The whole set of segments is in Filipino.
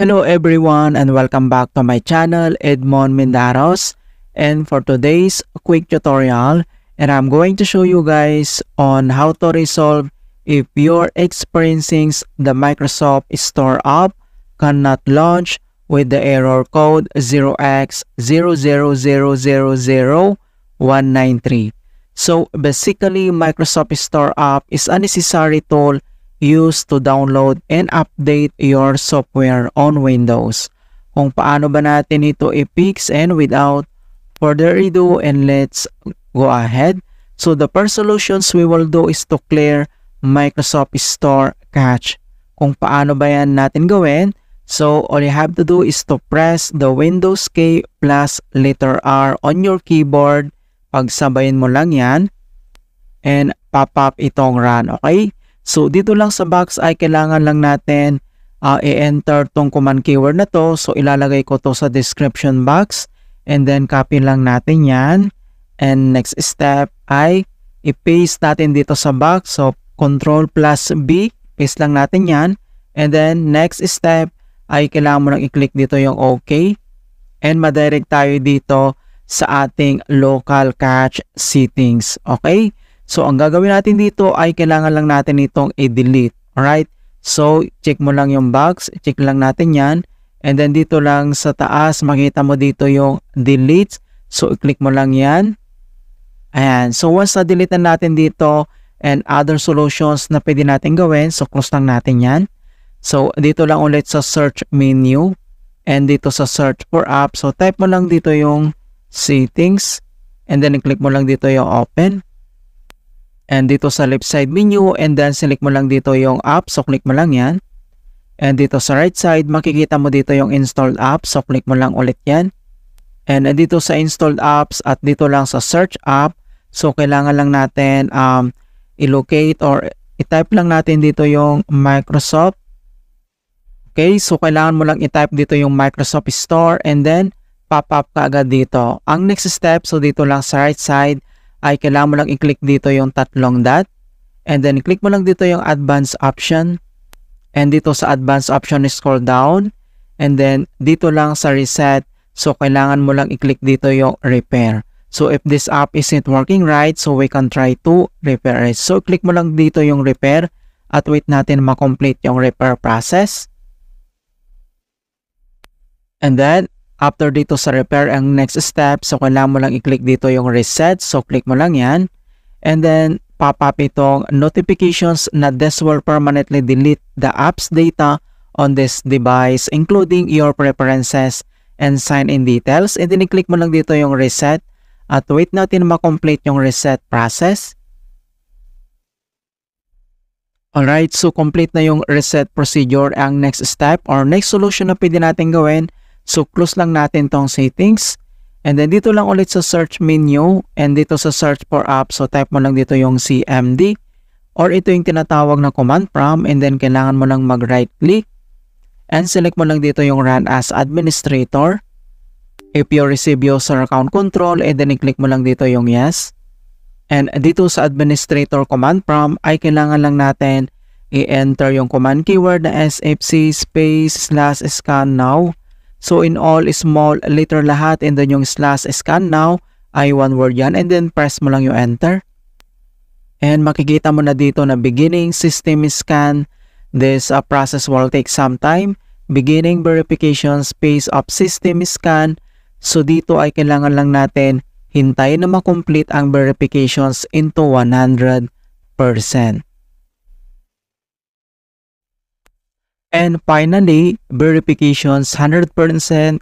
Hello everyone and welcome back to my channel, Edmond Mendaros. And for today's quick tutorial, and I'm going to show you guys on how to resolve if you're experiencing the Microsoft Store app cannot launch with the error code 0x00000193. So basically, Microsoft Store app is a necessary tool used to download and update your software on Windows. Kung paano ba natin ito i-fix, and without further ado, and let's go ahead. So the first solutions we will do is to clear Microsoft Store cache. Kung paano ba yan natin gawin? So all you have to do is to press the Windows key plus letter R on your keyboard. Pagsabayin mo lang yan and pop up itong run, okay? So dito lang sa box ay kailangan lang natin i-enter tong command keyword na to. So ilalagay ko to sa description box and then copy lang natin yan. And next step ay i-paste natin dito sa box. So Control plus B, paste lang natin yan. And then next step ay kailangan mo lang i-click dito yung OK. And madirect tayo dito sa ating local cache settings, okay? So, ang gagawin natin dito ay kailangan lang natin itong i-delete. Alright? So, check mo lang yung box. Check lang natin yan. And then, dito lang sa taas, makita mo dito yung delete. So, i-click mo lang yan. Ayan. So, once na-delete na natin dito and other solutions na pwede natin gawin, so, close lang natin yan. So, dito lang ulit sa search menu. And dito sa search for app. So, type mo lang dito yung settings. And then, i-click mo lang dito yung open. And dito sa left side menu, and then select mo lang dito yung app. So, click mo lang yan. And dito sa right side, makikita mo dito yung installed app. So, click mo lang ulit yan. And dito sa installed apps at dito lang sa search app. So, kailangan lang natin i-locate or i-type lang natin dito yung Microsoft. Okay, so kailangan mo lang i-type dito yung Microsoft Store and then pop-up ka agad dito. Ang next step, so dito lang sa right side, ay kailangan mo lang i-click dito yung tatlong dot. And then, click mo lang dito yung advanced option. And dito sa advanced option, scroll down. And then, dito lang sa reset. So, kailangan mo lang i-click dito yung repair. So, if this app isn't working right, so we can try to repair it. So, click mo lang dito yung repair. At wait natin ma-complete yung repair process. And then, after dito sa repair, ang next step, so kailangan mo lang i-click dito yung reset. So, click mo lang yan. And then, pop up itong notifications na this will permanently delete the app's data on this device, including your preferences and sign-in details. And then, i-click mo lang dito yung reset. At wait natin ma-complete yung reset process. Alright, so complete na yung reset procedure. Ang next step or next solution na pwede natin gawin, so, close lang natin tong settings. And then, dito lang ulit sa search menu. And dito sa search for app. So, type mo lang dito yung CMD. Or ito yung tinatawag na command prompt. And then, kailangan mo lang mag-right click. And select mo lang dito yung run as administrator. If you receive user account control, and then, i-click mo lang dito yung yes. And dito sa administrator command prompt, ay kailangan lang natin i-enter yung command keyword na sfc /scan now. So, in all small letter lahat, and then yung /scan now ay one word yan. And then, press mo lang yung enter. And makikita mo na dito na beginning system scan. This process will take some time. Beginning verification space of system scan. So, dito ay kailangan lang natin hintayin na makomplete ang verifications into 100%. And finally, verifications 100%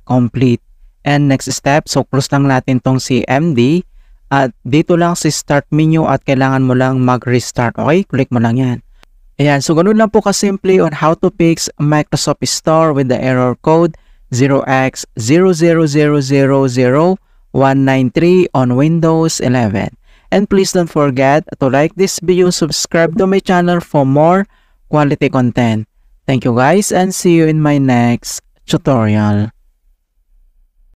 complete. And next step, so close lang natin tong CMD. At dito lang sa start menu at kailangan mo lang mag-restart. Okay, click mo lang yan. Ayan, so ganun lang po kasimple on how to fix Microsoft Store with the error code 0x00000193 on Windows 11. And please don't forget to like this video, subscribe to my channel for more quality content. Thank you guys and see you in my next tutorial.